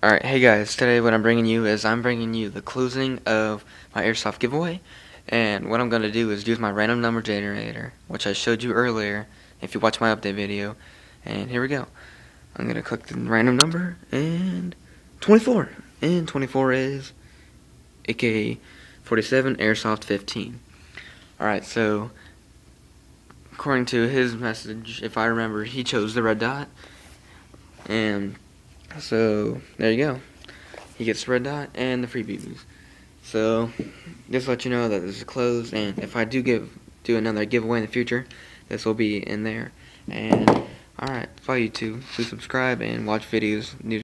Alright, hey guys, today what I'm bringing you is I'm bringing you the closing of my Airsoft giveaway, and what I'm going to do is use my random number generator, which I showed you earlier if you watch my update video, and here we go. I'm going to click the random number, and 24, and 24 is AK-47 Airsoft 15. Alright, so according to his message, if I remember, he chose the red dot, and so there you go. He gets the red dot and the free BBs. So just to let you know that this is closed, and if I do another giveaway in the future, this will be in there. And alright, for you too, please subscribe and watch videos new